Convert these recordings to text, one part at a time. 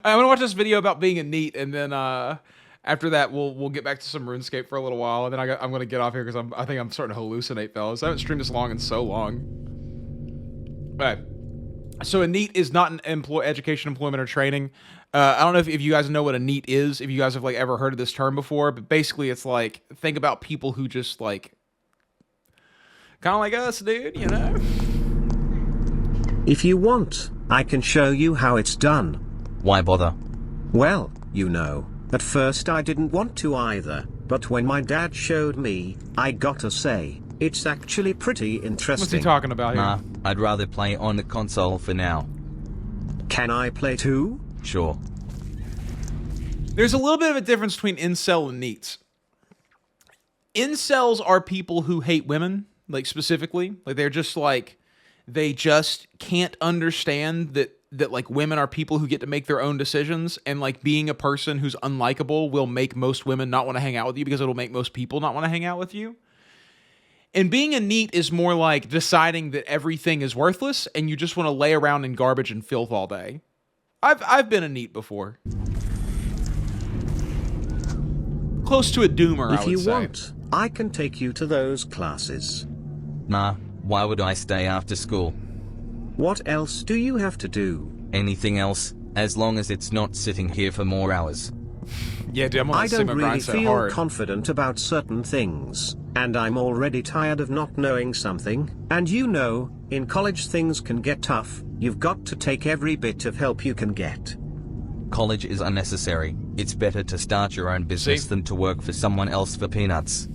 I'm gonna watch this video about being a NEET, and then after that we'll get back to some RuneScape for a little while, and then I'm gonna get off here because I think I'm starting to hallucinate, fellas. I haven't streamed this long in so long. Okay. So a NEET is not an education, employment, or training. I don't know if you guys know what a NEET is, if you guys have like ever heard of this term before, but basically it's like, think about people who just like, kind of like us, dude, you know? If you want, I can show you how it's done. Why bother? Well, you know, at first I didn't want to either, but when my dad showed me, I gotta say, it's actually pretty interesting. What's he talking about here? Nah, I'd rather play on the console for now. Can I play too? Sure. There's a little bit of a difference between incel and NEETs. Incels are people who hate women, like specifically. Like they're just like, they just can't understand that like women are people who get to make their own decisions, and like being a person who's unlikable will make most women not want to hang out with you because it'll make most people not want to hang out with you. And being a NEET is more like deciding that everything is worthless and you just want to lay around in garbage and filth all day. I've been a NEET before. Close to a doomer, I would say. If you want, I can take you to those classes. Nah, why would I stay after school? What else do you have to do? Anything else, as long as it's not sitting here for more hours. Yeah, dude, I'm on I the don't really feel hard. confident about certain things, and I'm already tired of not knowing something, and you know, in college things can get tough. You've got to take every bit of help you can get. College is unnecessary. It's better to start your own business than to work for someone else for peanuts.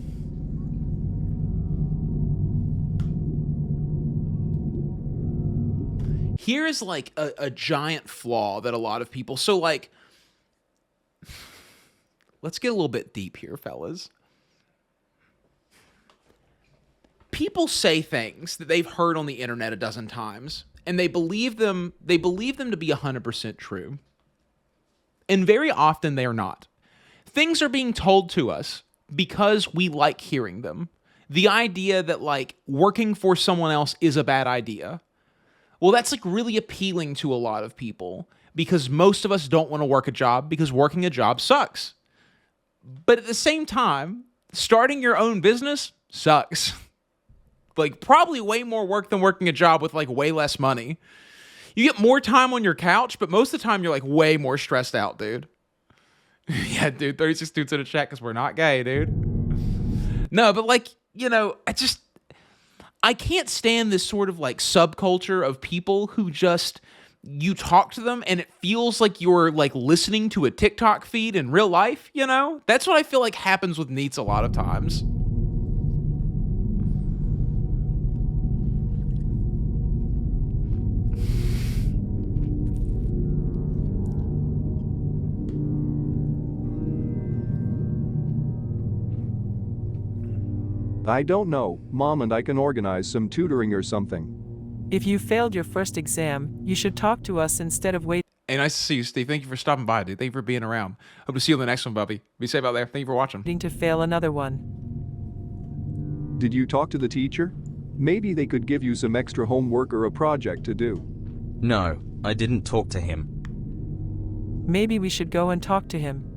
Here is like a giant flaw that a lot of people, so like, let's get a little bit deep here, fellas. People say things that they've heard on the internet a dozen times, and they believe them to be 100% true. And very often they are not. Things are being told to us because we like hearing them. The idea that like working for someone else is a bad idea. Well, that's like really appealing to a lot of people because most of us don't want to work a job because working a job sucks. But at the same time, starting your own business sucks. Like probably way more work than working a job with like way less money. You get more time on your couch, but most of the time you're like way more stressed out, dude. Yeah, dude, 36 dudes in a chat because we're not gay, dude. No, but like, you know, I can't stand this sort of like subculture of people who just, you talk to them and it feels like you're like listening to a TikTok feed in real life, you know? That's what I feel like happens with NEETs a lot of times. I don't know, Mom, and I can organize some tutoring or something. If you failed your first exam, you should talk to us instead of waiting Hey, nice to see you, Steve. Thank you for stopping by, dude. Thank you for being around. Hope to see you on the next one, Bubby. Be safe out there. Thank you for watching. to fail another one. Did you talk to the teacher? Maybe they could give you some extra homework or a project to do. No, I didn't talk to him. Maybe we should go and talk to him.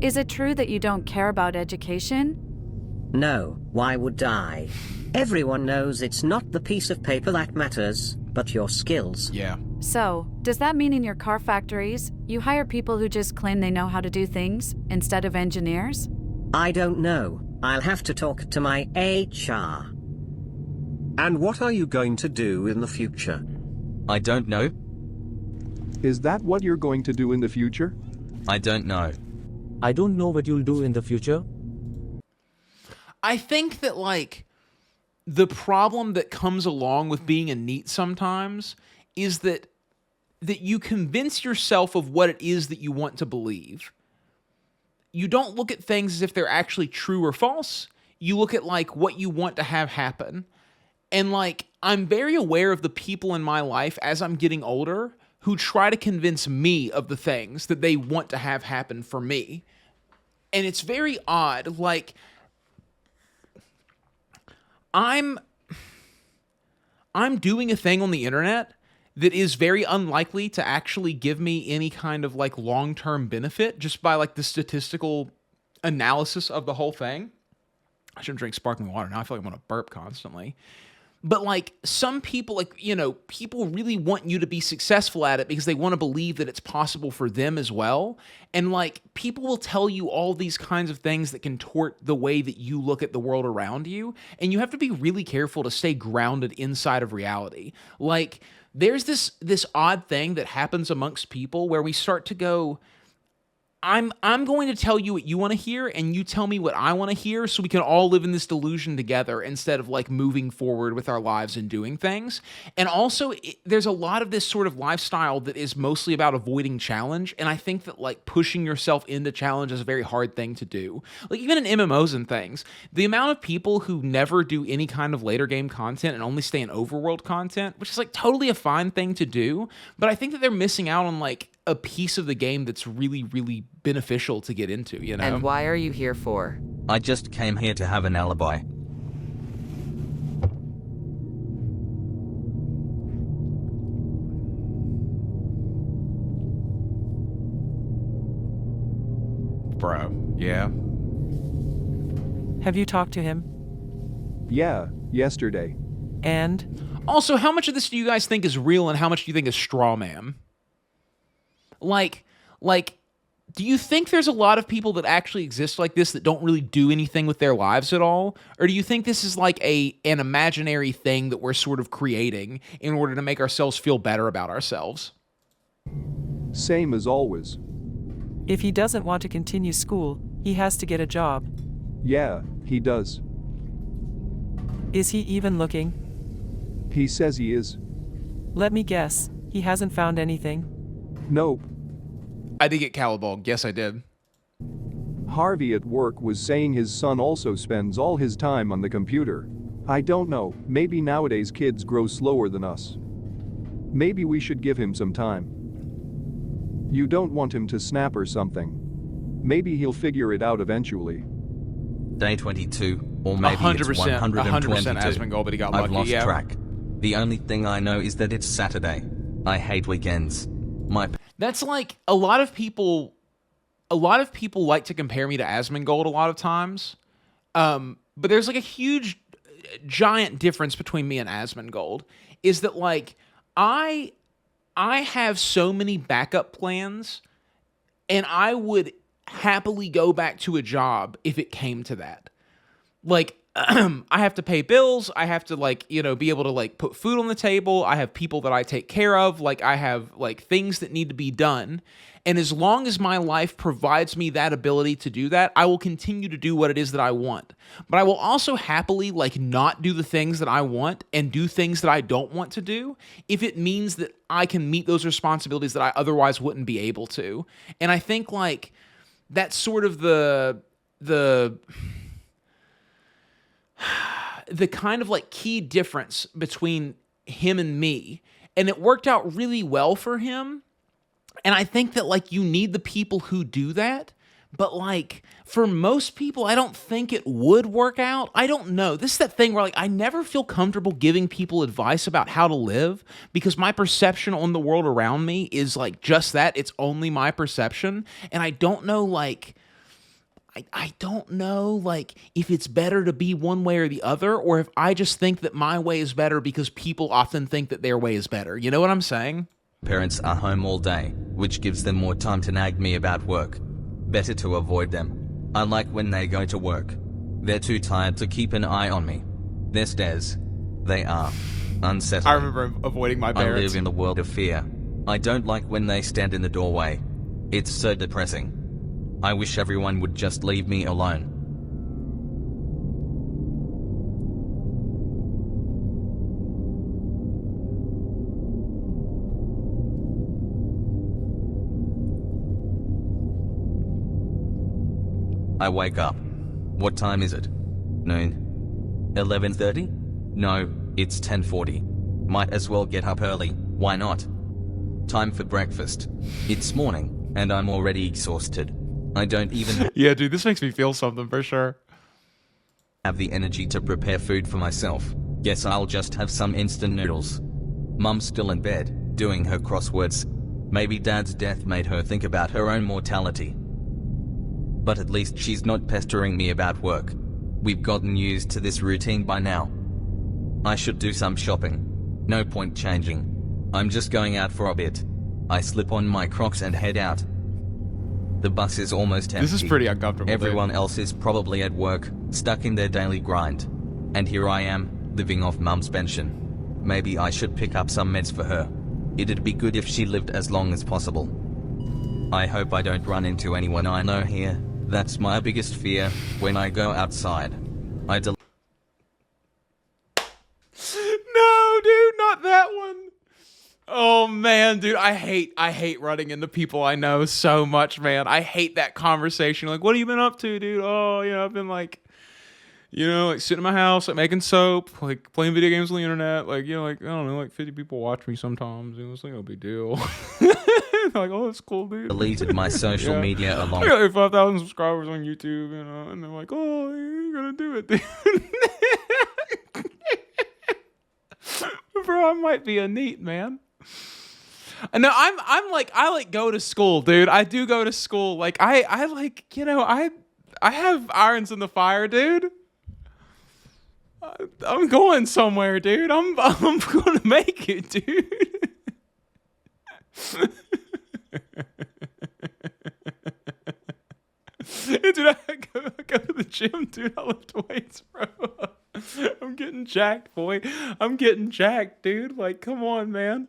Is it true that you don't care about education? No, why would I? Everyone knows it's not the piece of paper that matters, but your skills. Yeah. So, does that mean in your car factories, you hire people who just claim they know how to do things, instead of engineers? I don't know. I'll have to talk to my HR. And what are you going to do in the future? I don't know. Is that what you're going to do in the future? I don't know. I don't know what you'll do in the future. I think that, like, the problem that comes along with being a NEET sometimes is that you convince yourself of what it is that you want to believe. You don't look at things as if they're actually true or false. You look at, like, what you want to have happen. And, like, I'm very aware of the people in my life as I'm getting older who try to convince me of the things that they want to have happen for me. And it's very odd. Like, I'm doing a thing on the internet that is very unlikely to actually give me any kind of like long-term benefit just by like the statistical analysis of the whole thing. I shouldn't drink sparkling water now. I feel like I'm gonna burp constantly. But like some people, like, you know, people really want you to be successful at it because they want to believe that it's possible for them as well. And like people will tell you all these kinds of things that can tort the way that you look at the world around you. And you have to be really careful to stay grounded inside of reality. Like there's this odd thing that happens amongst people where we start to go, I'm going to tell you what you want to hear, and you tell me what I want to hear, so we can all live in this delusion together instead of like moving forward with our lives and doing things. And also, there's a lot of this sort of lifestyle that is mostly about avoiding challenge, and I think that like pushing yourself into challenge is a very hard thing to do. Like even in MMOs and things, the amount of people who never do any kind of later game content and only stay in overworld content, which is like totally a fine thing to do, but I think that they're missing out on like a piece of the game that's really, really beneficial to get into, you know? And why are you here for? I just came here to have an alibi. Bro, yeah. Have you talked to him? Yeah, yesterday. And? Also, how much of this do you guys think is real and how much do you think is straw man? Like, do you think there's a lot of people that actually exist like this that don't really do anything with their lives at all? Or do you think this is like an imaginary thing that we're sort of creating in order to make ourselves feel better about ourselves? Same as always. If he doesn't want to continue school, he has to get a job. Yeah, he does. Is he even looking? He says he is. Let me guess, he hasn't found anything? Nope. I did get Calibog. Yes, I did. Harvey at work was saying his son also spends all his time on the computer. I don't know, maybe nowadays kids grow slower than us. Maybe we should give him some time. You don't want him to snap or something. Maybe he'll figure it out eventually. Day 22, or maybe 100%, it's 122. 100% Asmongold, but he got I've lucky, lost yeah. track. The only thing I know is that it's Saturday. I hate weekends. That's like a lot of people like to compare me to Asmongold a lot of times. But there's like a huge giant difference between me and Asmongold is that like I have so many backup plans and I would happily go back to a job if it came to that. Like I have to pay bills. I have to like, you know, be able to like put food on the table. I have people that I take care of. Like I have like things that need to be done. And as long as my life provides me that ability to do that, I will continue to do what it is that I want. But I will also happily like not do the things that I want and do things that I don't want to do if it means that I can meet those responsibilities that I otherwise wouldn't be able to. And I think like that's sort of the kind of like key difference between him and me. And it worked out really well for him. And I think that like you need the people who do that. But like for most people, I don't think it would work out. I don't know. This is that thing where like I never feel comfortable giving people advice about how to live because my perception on the world around me is like just that. It's only my perception. And I don't know like I don't know, like, if it's better to be one way or the other, or if I just think that my way is better because people often think that their way is better. You know what I'm saying? Parents are home all day, which gives them more time to nag me about work. Better to avoid them. I like when they go to work. They're too tired to keep an eye on me. They're stairs. They are unsettling. I remember avoiding my parents. I live in the world of fear. I don't like when they stand in the doorway. It's so depressing. I wish everyone would just leave me alone. I wake up. What time is it? Noon? 11:30? No, it's 10:40. Might as well get up early, why not? Time for breakfast. It's morning, and I'm already exhausted. I don't even yeah, dude, this makes me feel something for sure. Have the energy to prepare food for myself. Guess I'll just have some instant noodles. Mum's still in bed. doing her crosswords. Maybe Dad's death made her think about her own mortality. But at least she's not pestering me about work. We've gotten used to this routine by now. I should do some shopping. No point changing. I'm just going out for a bit. I slip on my Crocs and head out. The bus is almost empty. This is pretty uncomfortable. Everyone dude. else is probably at work, stuck in their daily grind. And here I am, living off Mum's pension. Maybe I should pick up some meds for her. It'd be good if she lived as long as possible. I hope I don't run into anyone I know here. That's my biggest fear when I go outside. No, dude, not that one. Oh man, dude, I hate running into people I know so much, man. I hate that conversation. Like, what have you been up to, dude? Oh, I've been like sitting in my house, like making soap, like playing video games on the internet. Like, like, I don't know, like 50 people watch me sometimes. It's like no big deal. Like, oh, that's cool, dude. deleted my social media I along. got like 5,000 subscribers on YouTube, and they're like, oh, you're gonna do it, dude. Bro, I might be a neat man. No, I'm like, I like go to school, dude. I do go to school. Like, I like, I have irons in the fire, dude. I'm going somewhere, dude. I'm gonna make it, dude. Dude, I go to the gym, dude. I lift weights, bro. I'm getting jacked, boy. I'm getting jacked, dude. Like, come on, man.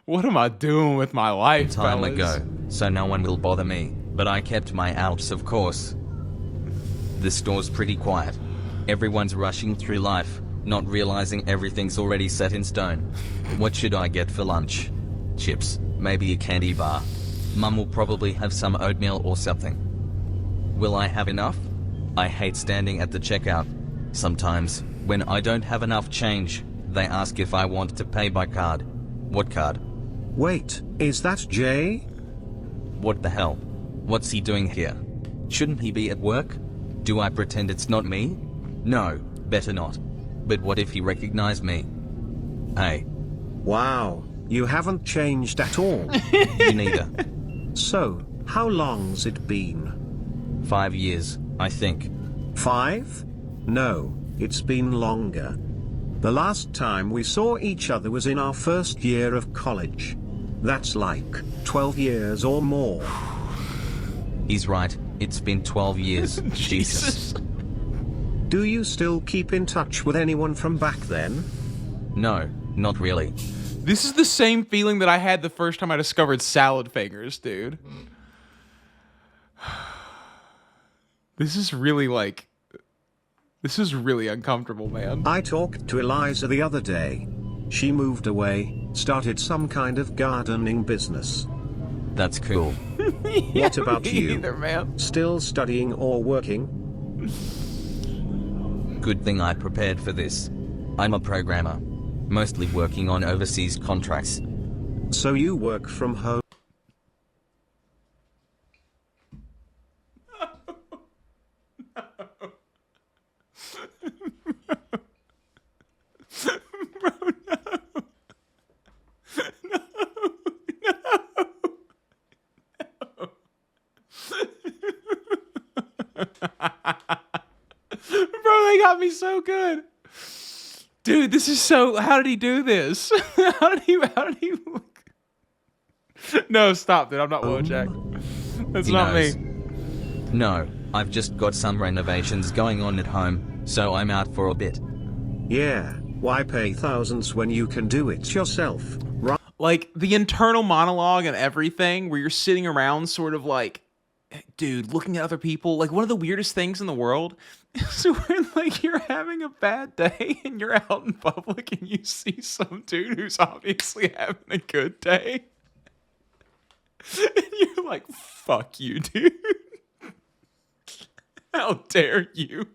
What am I doing with my life, Time fellas? ago, so no one will bother me. But I kept my outs, of course. The store's pretty quiet. Everyone's rushing through life, not realizing everything's already set in stone. What should I get for lunch? Chips, maybe a candy bar. Mum will probably have some oatmeal or something. Will I have enough? I hate standing at the checkout. Sometimes, when I don't have enough change, they ask if I want to pay by card. What card? Wait, is that Jay? What the hell? What's he doing here? Shouldn't he be at work? Do I pretend it's not me? No, better not. But what if he recognized me? Hey, Wow, you haven't changed at all. you neither. So, how long's it been? 5 years, I think. 5? No, it's been longer. The last time we saw each other was in our first year of college. That's like 12 years or more. He's right, it's been 12 years. Jesus. Do you still keep in touch with anyone from back then? No, not really. This is the same feeling that I had the first time I discovered salad fingers, dude. This is really uncomfortable, man. I talked to Eliza the other day. She moved away, started some kind of gardening business. That's cool. What about Me you? either, man. Still studying or working? Good thing I prepared for this. I'm a programmer, mostly working on overseas contracts. So you work from home? Bro, they got me so good. Dude, this is so... How did he do this? How did he... No, stop, dude. I'm not Wojak. That's He not knows. me. No, I've just got some renovations going on at home, so I'm out for a bit. Yeah, why pay thousands when you can do it yourself, right? Like, the internal monologue and everything, where you're sitting around sort of like... Dude, looking at other people, like one of the weirdest things in the world is when like you're having a bad day and you're out in public and you see some dude who's obviously having a good day. And you're like, fuck you, dude. How dare you?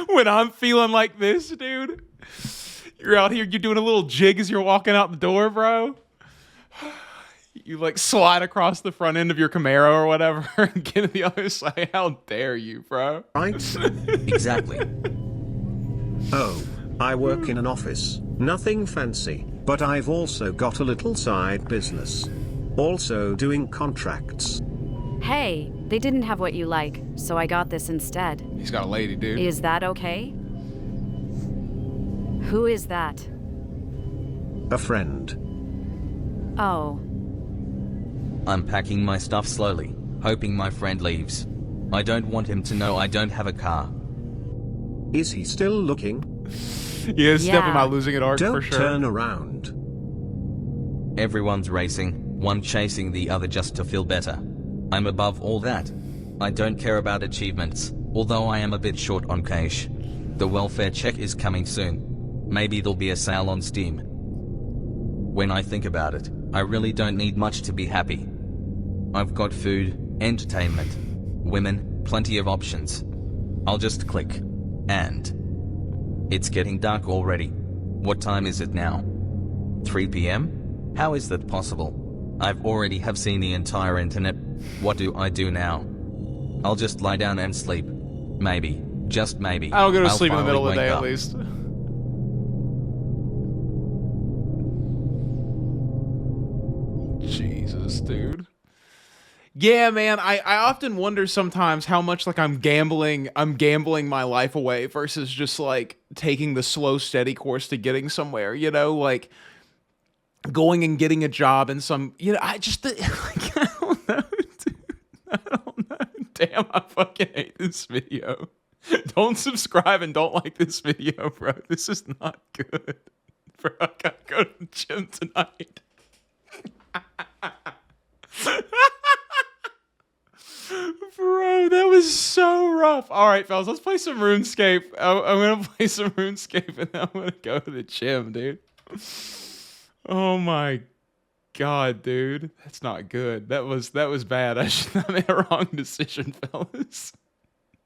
When I'm feeling like this, dude, you're out here, you're doing a little jig as you're walking out the door, bro. You like slide across the front end of your Camaro or whatever and get to the other side. How dare you, bro? Right? Exactly. Oh, I work in an office, nothing fancy, but I've also got a little side business. Also doing contracts. Hey, they didn't have what you like, so I got this instead. He's got a lady, dude. Is that okay? Who is that? A friend. Oh, I'm packing my stuff slowly, hoping my friend leaves. I don't want him to know I don't have a car. Is he still looking? He is Yeah. stepping my losing it arc Don't for sure. turn around. Everyone's racing, one chasing the other just to feel better. I'm above all that. I don't care about achievements, although I am a bit short on cash. The welfare check is coming soon. Maybe there'll be a sale on Steam. When I think about it, I really don't need much to be happy. I've got food, entertainment, women, plenty of options. I'll just click. And it's getting dark already. What time is it now? 3 p.m.? How is that possible? I've already have seen the entire internet. What do I do now? I'll just lie down and sleep. Maybe. Just maybe. I don't go to I'll sleep in the middle of the finally day wake at up. least. Jesus, dude. Yeah, man, I often wonder sometimes how much like I'm gambling my life away versus just like taking the slow, steady course to getting somewhere, you know, like going and getting a job in some, you know, I just like, I don't know, dude. I don't know. Damn, I fucking hate this video. Don't subscribe and don't like this video, bro. This is not good. Bro, I gotta go to the gym tonight. Bro, that was so rough. All right, fellas, let's play some RuneScape. I'm gonna play some RuneScape and then I'm gonna go to the gym, dude. Oh my god, dude, that's not good. That was bad. I should have made a wrong decision, fellas.